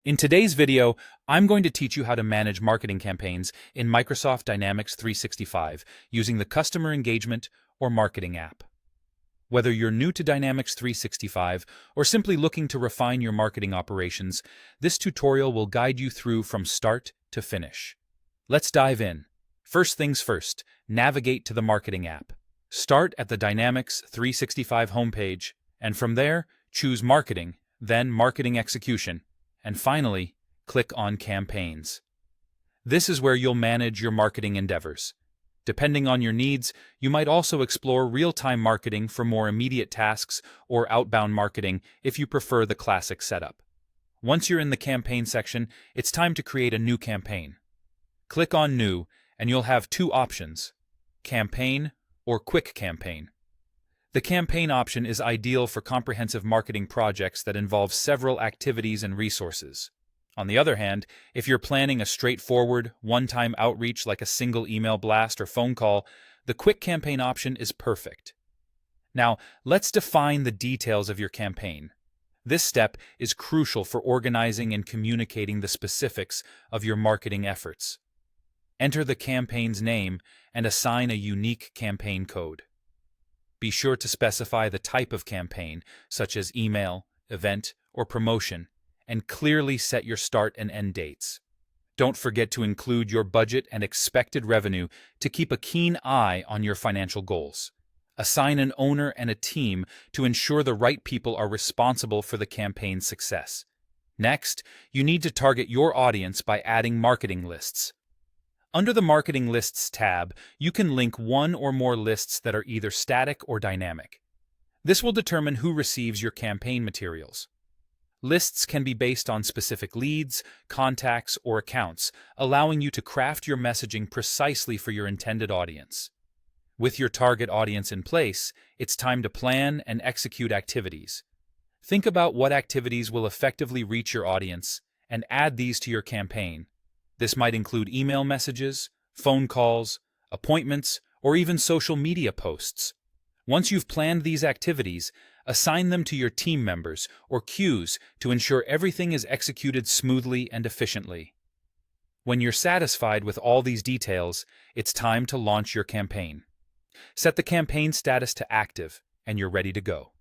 In today's video, I'm going to teach you how to manage marketing campaigns in Microsoft Dynamics 365 using the Customer Engagement or Marketing app. Whether you're new to Dynamics 365 or simply looking to refine your marketing operations, this tutorial will guide you through from start to finish. Let's dive in. First things first, navigate to the Marketing app. Start at the Dynamics 365 homepage, and from there, choose Marketing, then Marketing Execution, and finally, click on Campaigns. This is where you'll manage your marketing endeavors. Depending on your needs, you might also explore real-time marketing for more immediate tasks or outbound marketing if you prefer the classic setup. Once you're in the campaign section, it's time to create a new campaign. Click on New, and you'll have two options: Campaign or Quick Campaign. The campaign option is ideal for comprehensive marketing projects that involve several activities and resources. On the other hand, if you're planning a straightforward, one-time outreach like a single email blast or phone call, the quick campaign option is perfect. Now, let's define the details of your campaign. This step is crucial for organizing and communicating the specifics of your marketing efforts. Enter the campaign's name and assign a unique campaign code. Be sure to specify the type of campaign, such as email, event, or promotion, and clearly set your start and end dates. Don't forget to include your budget and expected revenue to keep a keen eye on your financial goals. Assign an owner and a team to ensure the right people are responsible for the campaign's success. Next, you need to target your audience by adding marketing lists. Under the Marketing Lists tab, you can link one or more lists that are either static or dynamic. This will determine who receives your campaign materials. Lists can be based on specific leads, contacts, or accounts, allowing you to craft your messaging precisely for your intended audience. With your target audience in place, it's time to plan and execute activities. Think about what activities will effectively reach your audience and add these to your campaign. This might include email messages, phone calls, appointments, or even social media posts. Once you've planned these activities, assign them to your team members or queues to ensure everything is executed smoothly and efficiently. When you're satisfied with all these details, it's time to launch your campaign. Set the campaign status to active, and you're ready to go.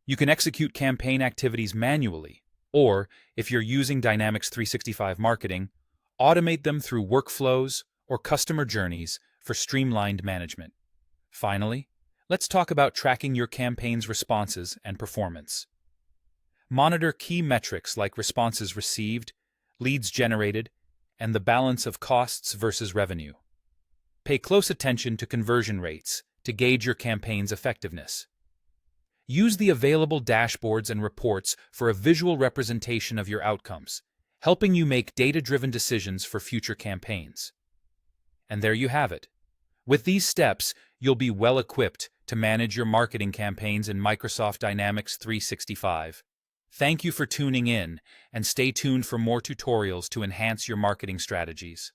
You can execute campaign activities manually, or, if you're using Dynamics 365 Marketing, automate them through workflows or customer journeys for streamlined management. Finally, let's talk about tracking your campaign's responses and performance. Monitor key metrics like responses received, leads generated, and the balance of costs versus revenue. Pay close attention to conversion rates to gauge your campaign's effectiveness. Use the available dashboards and reports for a visual representation of your outcomes, helping you make data-driven decisions for future campaigns. And there you have it. With these steps, you'll be well-equipped to manage your marketing campaigns in Microsoft Dynamics 365. Thank you for tuning in, and stay tuned for more tutorials to enhance your marketing strategies.